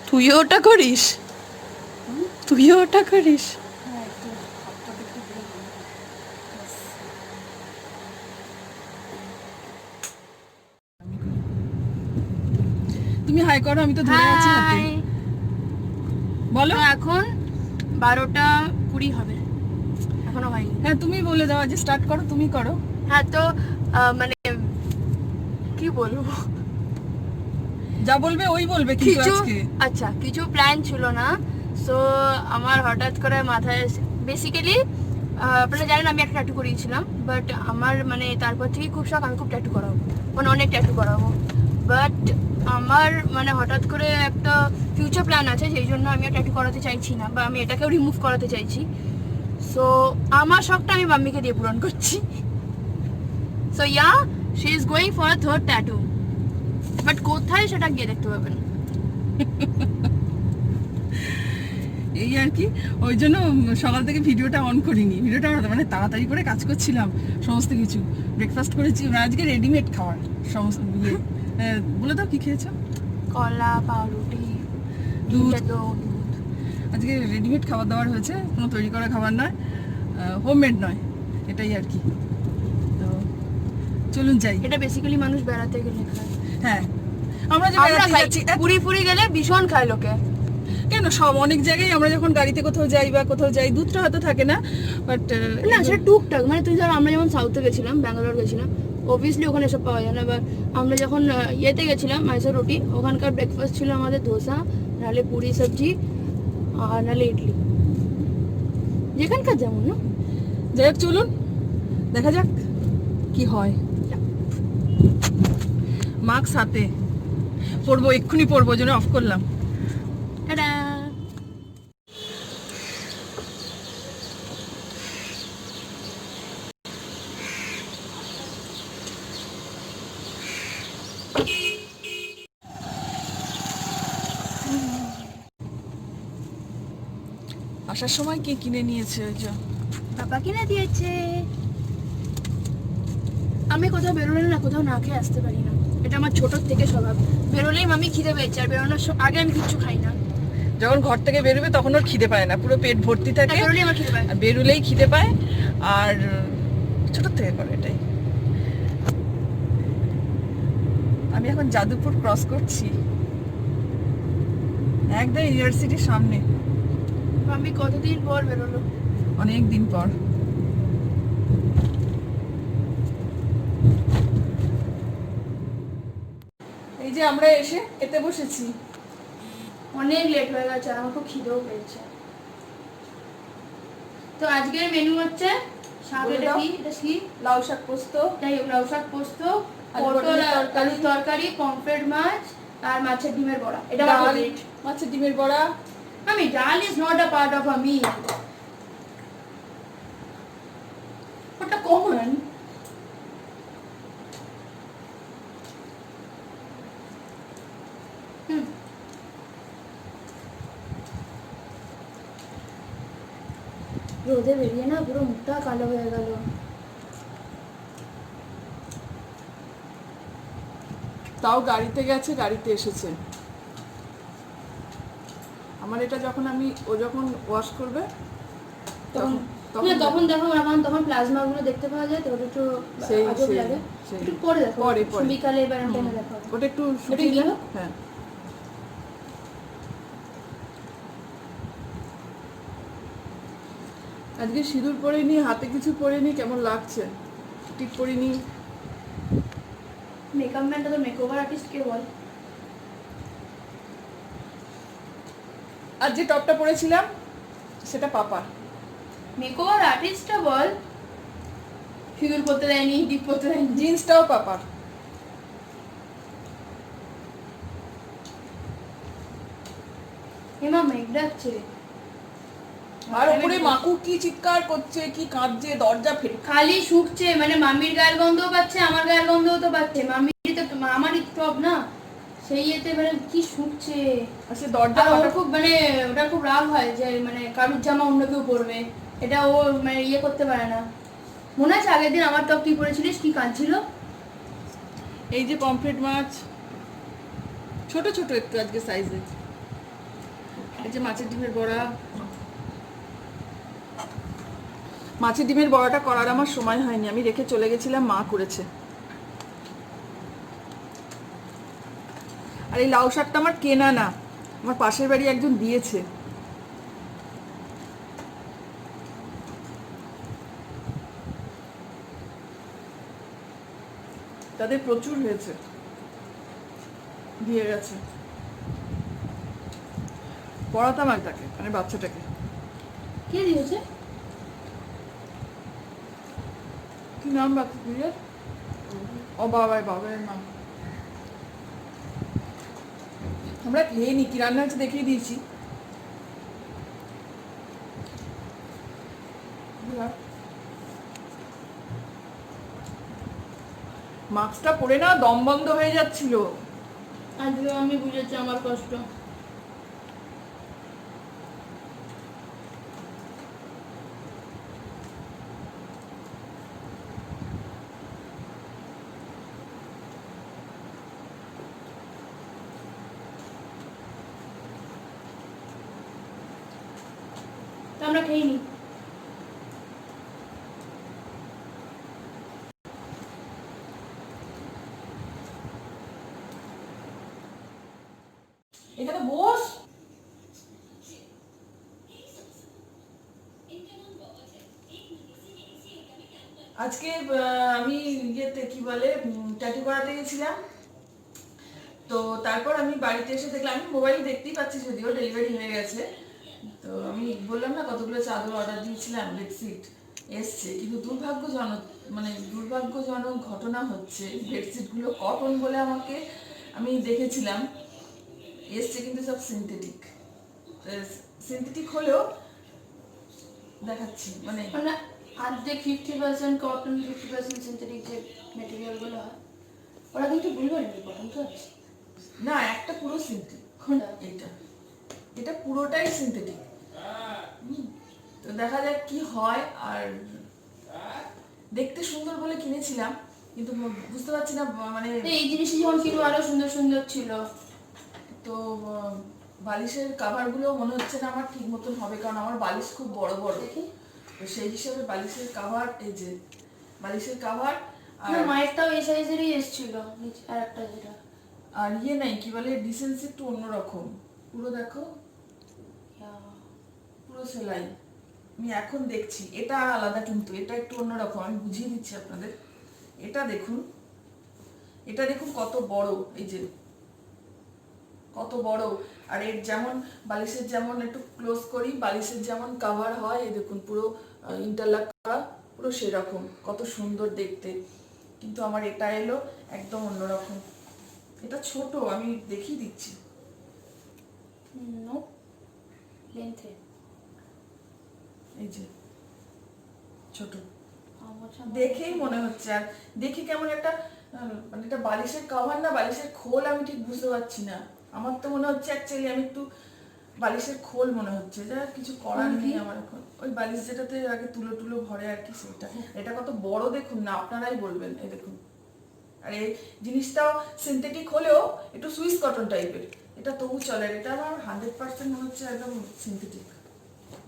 তুইও ওটা করিস? তুইও ওটা করিস? তুমি হাই করো, আমি তো ধরে আছি হাতে। বলো। এখন 12:20 হবে, এখনো হয়নি। হ্যাঁ তুমি বলে দাও, যে স্টার্ট করো, তুমি করো। হ্যাঁ তো মানে কি বলবো, যা বলবে ওই বলবে কিন্তু কিছু আজকে। আচ্ছা কিছু প্ল্যান ছিল না, সো আমার হঠাৎ করে মাথায় বেসিক্যালি আপনারা জানেন আমি একটা ট্যাটু করিয়েছিলাম, বাট আমার মানে তারপর থেকে খুব শখ আমি খুব ট্যাটু করাবো, মানে অনেক ট্যাটু করাবো। বাট আমার মানে হঠাৎ করে একটা ফিউচার প্ল্যান আছে, সেই জন্য আমি ট্যাটু করাতে চাইছি না, বা আমি এটাকেও রিমুভ করাতে চাইছি। সো আমার শখটা আমি মাম্মিকে দিয়ে পূরণ করছি। So yeah, she is going for a third tattoo, but কোথায় সেটা গিয়ে দেখতে পাবেন। এই আর কি, ওই জন্য সকাল থেকে ভিডিওটা অন করিনি। ভিডিওটা মানে তাড়াতাড়ি করে কাজ করছিলাম, সমস্ত কিছু ব্রেকফাস্ট করেছি। আজকে রেডিমেড খাওয়ার সমস্ত ইয়ে। বলে দাও কি খেয়েছো? কলা, পাউরুটি, দুধ। দুধ। আজকে রেডিমেড খাবার দাবার হয়েছে, কোনো তৈরি করা খাবার নয়, হোমমেড নয়, এটাই আর কি। তো চলুন যাই। এটা বেসিক্যালি মানুষ বেড়াতে গেলে খায়। হ্যাঁ আমরা যে বেড়াতে যাচ্ছি, পুরি ফুরি গেলে ভীষণ খায় লোকে। কেন সব অনেক জায়গায় আমরা যখন গাড়িতে কোথাও যাই বা কোথাও যাই, দুধটা হয়তো থাকে না, বাট না সেটা টুকটাক, মানে তুই ধর আমরা যেমন সাউথে গেছিলাম, ব্যাঙ্গালোর গেছিলাম, অবভিয়াসলি ওখানে এসব পাওয়া যায় না। বা আমরা যখন ইয়েতে গেছিলাম মাইসোর রুটি, ওখানকার ব্রেকফাস্ট ছিল আমাদের ধোসা, নাহলে পুরি সবজি, আর নাহলে ইডলি, যেখানকার যেমন না। যাই হোক চলুন দেখা যাক কি হয়। মাস্ক হাতে পরবো, এক্ষুনি পরবো, জন্য অফ করলাম। টাটা। আসার সময় কি কিনে নিয়েছে ওই যে বাবা কিনে দিয়েছে। আমি কোথাও বেরোলে না, কোথাও না খেয়ে আসতে পারি না, এটা আমার ছোটোর থেকে স্বভাব। বেরোলেই আমি খিদে পেয়েছি, আর বেরোনোর আগে আমি কিচ্ছু খাই না। যখন ঘর থেকে বেরোবে তখন ওর খিদে পায় না, পুরো পেট ভর্তি থাকে, বেরোলেই আমার খিদে পায়। আর বেরোলেই খিদে পায়। আর ছোট থেকে করে এটাই। আমি এখন যাদবপুর ক্রস করছি, একদম ইউনিভার্সিটির সামনে। আমি কতদিন পর বেরোলো, অনেক দিন পর। এই যে আমরা এসে এতে বসেছি, অনেক লেট হয়ে গেছে, আমার খুব খিদেও পেয়েছে। তো আজকের মেনু হচ্ছে শাক, এটা কি, এটা কি, লাউ শাক পোস্ত, যাই হোক লাউ শাক পোস্ত, আলু পটল তরকারি, আলুর তরকারি, পমফ্রেট মাছ, আর মাছের ডিমের বড়া। এটা আমার ডাল, ফেভারিট। মাছের ডিমের বড়া। আমি dal is not a part of a meal, ওটা কমন। রোদে বেরিয়ে না পুরো মুখটা কালো হয়ে গেল। তাও গাড়িতে গেছে, গাড়িতে এসেছে। আমার এটা যখন ও যখন ওয়াশ করবে তখন তখন দেখো, তখন প্লাজমা গুলো দেখতে পাওয়া যায়, তো ওটা একটু আজব লাগে। একটু পরে দেখো, পরে বিকালে এবার টাইমে দেখো, ওটা একটু শুকিয়ে যাবে। হ্যাঁ আজকে সিঁদুর পরিনি, হাতে কিছু পরিনি, কেমন লাগছে, টিপ পরিনি। মেকআপ ম্যানটা তো মেকওভার আর্টিস্ট কে বল। আর যে টপটা পরেছিলাম সেটা পাপা। মেকওভার আর্টিস্টটা বল, সিঁদুর পরতে দেয়নি, টিপ পরতে দেয়নি। জিন্সটাও পাপার। হেমা মেঘ ডাকছে, আর উপরে মাকু কি চিৎকার করছে, কি কাঁদছে, দরজা ফেটে খালি শুকছে, মানে মামির গায়ের গন্ধও পাচ্ছে, আমার গায়ের গন্ধও তো পাচ্ছে। মামির তো আমারই টপ না, সেই এতে মানে কি শুকছে। আচ্ছা দরজা খুব মানে ওটা খুব রাগ হয় যে মানে কারুর জামা অন্য কেউ পরবে, এটা ও মানে ইয়ে করতে পারে না। মনে আছে আগের দিন আমার টপ কি পরেছিলিস, কি কাঁদছিল। এই যে পমফ্রেট মাছ, ছোট ছোট একটু আজকে সাইজে, এই যে মাছের ডিমের বড়া। মাছের ডিমের বড়াটা করার আমার সময় হয়নি, আমি রেখে চলে গেছিলাম, মা করেছে। আর এই লাউ শাকটা আমার কেনা না, আমার পাশের বাড়ি একজন দিয়েছে। তাদের প্রচুর হয়েছে, দিয়ে গেছে। পড়াতাম আর তাকে, মানে বাচ্চাটাকে। কে দিয়েছে? কি নাম বাচ্চা দিয়ে? ও বাবার নাম। আমরা খেয়ে নি, কি রান্না হচ্ছে দেখিয়ে দিয়েছি। মাস্কটা পরে না দম বন্ধ হয়ে যাচ্ছিল। আজকে আমি বুঝেছি আমার কষ্ট। আমরা খেয়ে নি। এখানে বস। আজকে আমি ইয়েতে কি বলে ট্যাটু করাতে গেছিলাম, তো তারপর আমি বাড়িতে এসে দেখলাম, আমি মোবাইল দেখতেই পাচ্ছি যদিও ডেলিভারি হয়ে গেছে। তো আমি বললাম না কতগুলো চাদর অর্ডার দিয়েছিলাম, বেডশিট এসছে, কিন্তু দুর্ভাগ্যজনক ঘটনা হচ্ছে বেডশিটগুলো কটন বলে আমি দেখেছিলাম, এসছে কিন্তু সব সিনথেটিক হলেও দেখাচ্ছি মানে অর্ধেক 50% কটন 50% সিনথেটিক যে মেটেরিয়ালগুলো হয় ওরা কিন্তু ভুলবার নেই, কটন তো আছে না, একটা পুরো সিনথেটিক। কোনটা? এটা পুরোটাই সিনথেটিক। তো দেখা যাক কি হয়। আর দেখতে সুন্দর বলে কিনেছিলাম, কিন্তু বুঝতে পারছি না মানে এই জিনিসটা যেমন কিন্তু আরো সুন্দর সুন্দর ছিল। তো বালিশের কাভারগুলো মনে হচ্ছে না আমার ঠিক মতন হবে, কারণ আমার বালিশ খুব বড় বড়। দেখি তো সেই হিসাবে বালিশের কাভার, এই যে বালিশের কাভার আর মায়েরটাও এই সাইজেরই এসেছিল, আর একটা যেটা আর ইয়ে নাই কি বলে ডিসেন্সি একটু অন্যরকম। পুরো দেখো, পুরো সেলাই। আমি এখন দেখছি এটা আলাদা, কিন্তু এটা একটু অন্যরকম, আমি বুঝিয়ে দিচ্ছি আপনাদের। এটা দেখুন কত বড়, এই যে কত বড়। আর এর যেমন বালিশের যেমন একটু ক্লোজ করি, বালিশের যেমন কাভার হয়, এই দেখুন পুরো ইন্টারলক করা, পুরো সেরকম, কত সুন্দর দেখতে। কিন্তু আমার এটা এলো একদম অন্যরকম। এটা ছোট, আমি দেখিয়ে দিচ্ছি। লেন্থে এই যে ছোট, দেখেই মনে হচ্ছে। আর দেখে কেমন একটা মানে এটা বালিশের কভার না বালিশের খোল, আমি ঠিক বুঝতে পারছি না। আমার তো মনে হচ্ছে অ্যাকচুয়ালি আমি একটু বালিশের খোল মনে হচ্ছে, যা কিছু করার নেই আমার এখন। ওই বালিশ যেটাতে আগে তুলো ভরে আর কি, সেটা। এটা কত বড় দেখুন না, আপনারাই বলবেন। এই দেখুন, আর এই জিনিসটাও সিনথেটিক হলেও একটু সুইস কটন টাইপের, এটা তবু চলে। এটা আমার 100% মনে হচ্ছে একদম সিনথেটিক।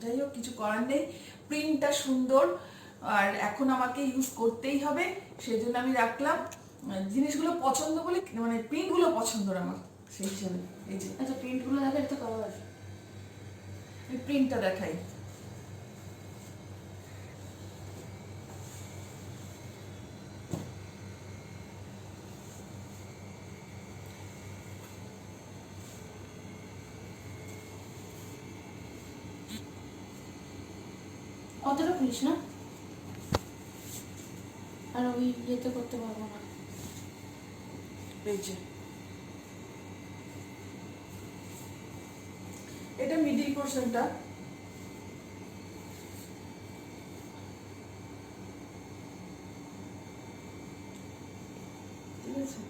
যাই হোক, কিছু করার নেই। প্রিন্টটা সুন্দর, আর এখন আমাকে ইউজ করতেই হবে, সেই জন্য আমি রাখলাম। জিনিসগুলো পছন্দ বলে, মানে প্রিন্টগুলো পছন্দ আমার, সেই হিসাবে। এই যে আচ্ছা, প্রিন্টগুলো দেখা এটা কভার, এই প্রিন্টটা দেখাই। অতটা খুলিস না, আর ওই ইয়েতে করতে পারবো না। এই যে এটা মিডিল পোর্শনটা, ঠিক আছে।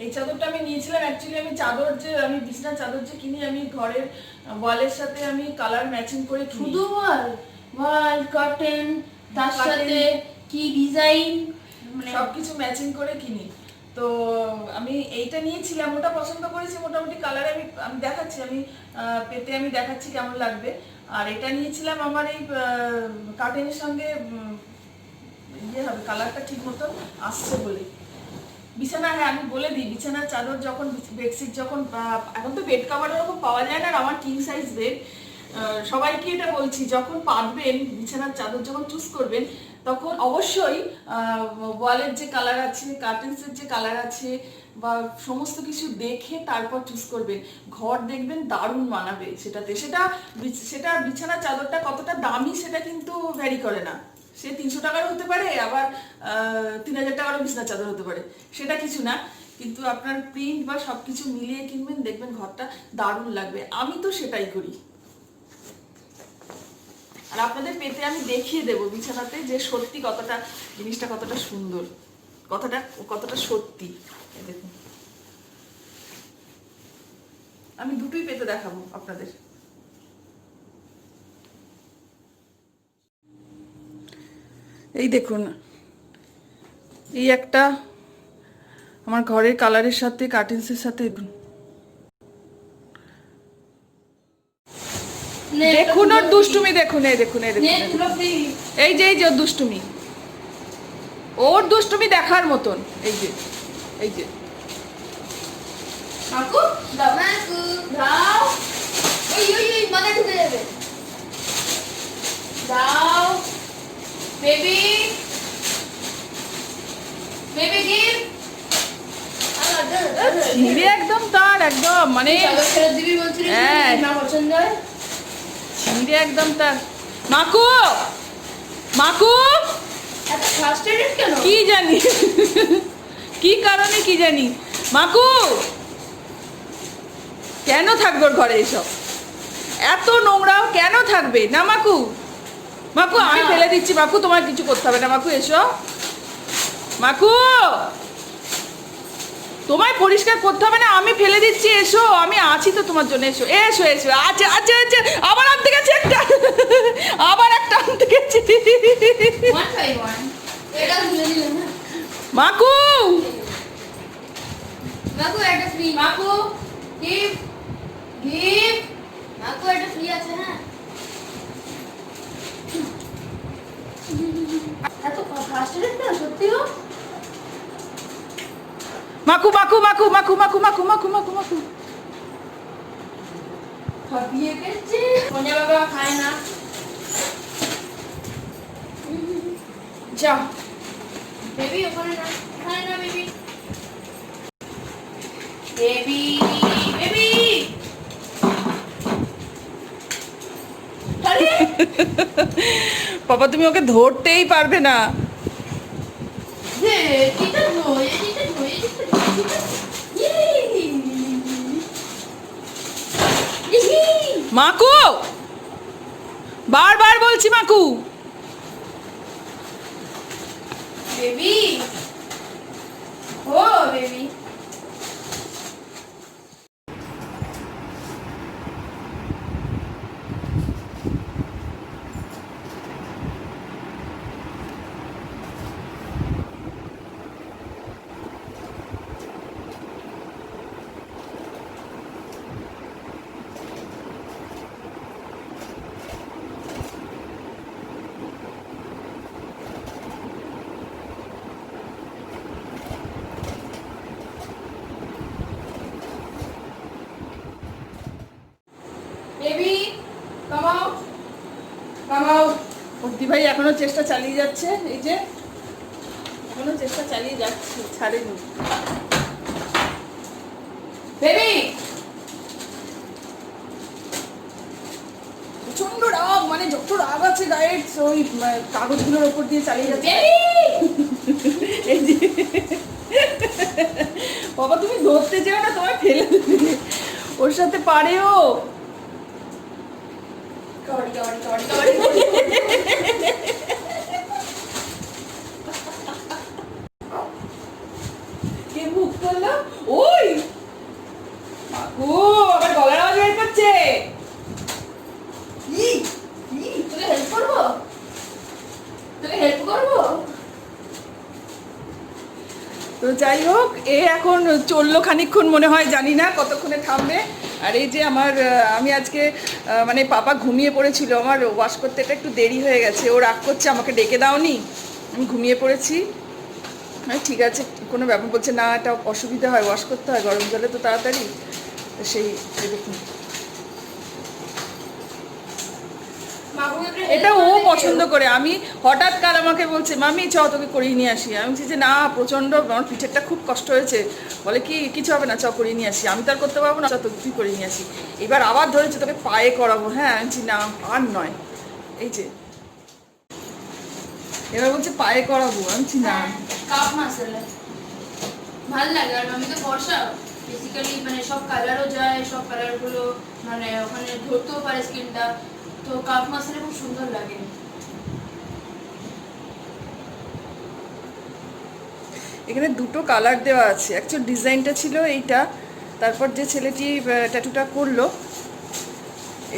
এই চাদরটা আমি নিয়েছিলাম অ্যাকচুয়ালি আমি বিছানার চাদর যে কিনি আমি ঘরের ওয়ালের সাথে আমি কালার ম্যাচিং করে কিনি। শুধু ওয়াল কার্টেন তার সাথে কি ডিজাইন মানে সবকিছু ম্যাচিং করে কিনি। তো আমি এইটা নিয়েছিলাম, ওটা পছন্দ করেছি, মোটামুটি কালারে আমি দেখাচ্ছি, পেতে আমি দেখাচ্ছি কেমন লাগবে। আর এটা নিয়েছিলাম আমার এই কার্টেনের সঙ্গে ইয়ে হবে, কালারটা ঠিক মতো আসছে বলে। বিছানা, হ্যাঁ আমি বলে দিই, বিছানার চাদর যখন বেডশিট যখন এখন তো বেড কাভারের ওরকম পাওয়া যায় না, আর আমার কিং সাইজ বেড, সবাইকে এটা বলছি, যখন পাতবেন বিছানার চাদর যখন চুজ করবেন তখন অবশ্যই ওয়ালের যে কালার আছে, কার্টেন্সের যে কালার আছে বা সমস্ত কিছু দেখে তারপর চুজ করবেন। ঘর দেখবেন দারুণ মানাবে সেটাতে। সেটা বিছানার চাদরটা কতটা দামি সেটা কিন্তু ভ্যারি করে না। সে 300 টাকারও হতে পারে, আবার 3000 টাকারও বিছানার চাদর হতে পারে, সেটা কিছু না। কিন্তু আপনার প্রিন্ট বা সবকিছু মিলিয়ে কিনবেন, দেখবেন ঘরটা দারুণ লাগবে। আমি তো সেটাই করি। আর আপনাদের পেতে আমি দেখিয়ে দেবো বিছানাতে যে সত্যি কতটা জিনিসটা কতটা সুন্দর, কতটা সত্যি। দেখুন, আমি দুটোই পেতে দেখাবো আপনাদের। এই দেখুন, এই একটা আমার ঘরের কালারের সাথে কার্টেন্সের সাথে দেখুন ওর দুষ্টুমি, দেখুন এই দেখুন এই যে ওর দুষ্টুমি, ওর দুষ্টুমি দেখার মতন। এই যে কাকু দাও দাও, ওই মাথা ঢুকে যাবে, দাও বেবি গিভ। ছিঁড়ে একদম তার একদম মানে দিবি বলছিস না পছন্দ হয়, ছিঁড়ে একদম তার। মাকু এত ফ্রাস্ট্রেটেড কেন কি জানি, কি কারণে কি জানি। মাকু কেন থাকবে ওর ঘরে এসব, এত নোংরাও কেন থাকবে না? মাকু আমি ফেলে দিচ্ছি, মাকু তোমার কিছু করতে হবে না। মাকু এসো, মাকু তোমায় পরিষ্কার করতে হবে না, আমি ফেলে দিচ্ছি, এসো, আমি আছি তো তোমার জন্য। এসো এসো এসো, আচ্ছা আচ্ছা আচ্ছা, আবার আনতে গেছে একটা, আবার একটা আনতে গেছে। মাকু একটা ফ্রি, মাকু গিভ মাকু একটা ফ্রি আছে না। এত ফ্রাস্ট্রেটেড না সত্যিও। মাকু ফাটিয়ে গেছে, সোনিয়া বাবা খায় না। যা বেবি ওখানে না, খায় না বেবি বাবা, তুমি ওকে ধরতেই পারবে না। মাকু বারবার বলছি, Maku baby, oh baby. Baby come out. অর্দি ভাই এখনো চেষ্টা চালিয়ে যাচ্ছে, এই যে এখনো চেষ্টা চালিয়ে যাচ্ছে, ছাড়েনি। বেবি প্রচন্ড রাগ, মানে যত রাগ আছে গায়ের ওই কাগজগুলোর ওপর দিয়ে চালিয়ে যাচ্ছে। এই যে বাবা, তুমি ধরতে যেও না, তোমায় ফেলে দেবে, ওর সাথে পারেও। কে মুখ করলো ওই মাকু আবার গলার আওয়াজ বের করছে তোকে হেল্প করবো তো যাই হোক এ এখন চললো খানিকক্ষণ মনে হয়, জানি না কতক্ষণে থামবে। আর এই যে আমি আজকে মানে পাপা ঘুমিয়ে পড়েছিল, আমার ওয়াশ করতে এটা একটু দেরি হয়ে গেছে, ও রাগ করছে আমাকে ডেকে দাওনি, আমি ঘুমিয়ে পড়েছি। ঠিক আছে কোনো ব্যাপার, বলছে না এটা অসুবিধা হয়, ওয়াশ করতে হয় গরম জলে তো তাড়াতাড়ি, তো সেই দেখুন এটা ও পছন্দ করে। আমি হঠাৎ কাল আমাকে বলছে মামি চ তোকে করিয়ে নিয়ে আসি, আমি বলছি যে না প্রচণ্ড আমার পিঠেরটা খুব কষ্ট হয়েছে, বলে কি কিছু হবে না চ করিয়ে নিয়ে আসি, আমি তো আর করতে পারবো না, চ তোকে তুই করিয়ে নিয়ে আসি। এবার আবার ধরেছে তোকে পায়ে করাবো, হ্যাঁ আমি বলছি না আর নয়, এই যে এবার বলছে পায়ে করাবো, আমি বলছি না। কাপ মাসালা ভালো লাগে, আর আমি তো বর্ষা বেসিক্যালি মানে সব কালারও যায়, সব কালারগুলো মানে ওখানে ধরতেও পারে স্কিনটা, তো কাপ মাসালা খুব সুন্দর লাগে। এখানে দুটো কালার দেওয়া আছে, অ্যাকচুয়াল ডিজাইনটা ছিল এইটা, তারপর যে ছেলেটি ট্যাটুটা করলো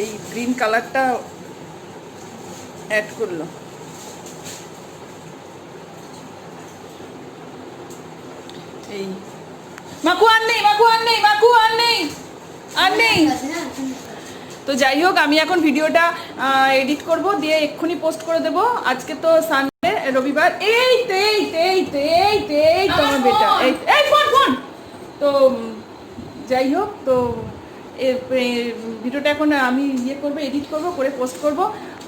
এই গ্রিন কালারটা অ্যাড করলো। এই মাকু আর নেই, মাকু আর নেই, মাকু আর নেই, আর নেই। তো যাই হোক আমি এখন ভিডিওটা এডিট করব, দিয়ে এক্ষুনি পোস্ট করে দেবো। আজকে তো সানডে, রবিবার। এই তো আমার বেটা, এই ফোন। তো যাই হোক, তো ভিডিওটা এখন আমি করবো, এডিট করবো, করে পোস্ট করব।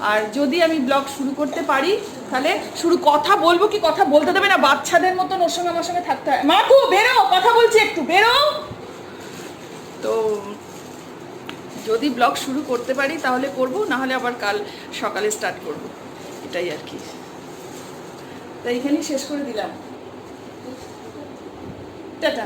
আর যদি আমি ব্লগ শুরু করতে পারি তাহলে কথা বলবো, কি কথা বলতে দেবে না, বাচ্চাদের মতন ওর সঙ্গে আমার সঙ্গে থাকতে হয়। মাকু বেরো, কথা বলছি একটু, বেরো। তো যদি ব্লগ শুরু করতে পারি তাহলে করব, না হলে আবার কাল সকালে স্টার্ট করব, এটাই আর কি। তাই এখানেই শেষ করে দিলাম, টাটা।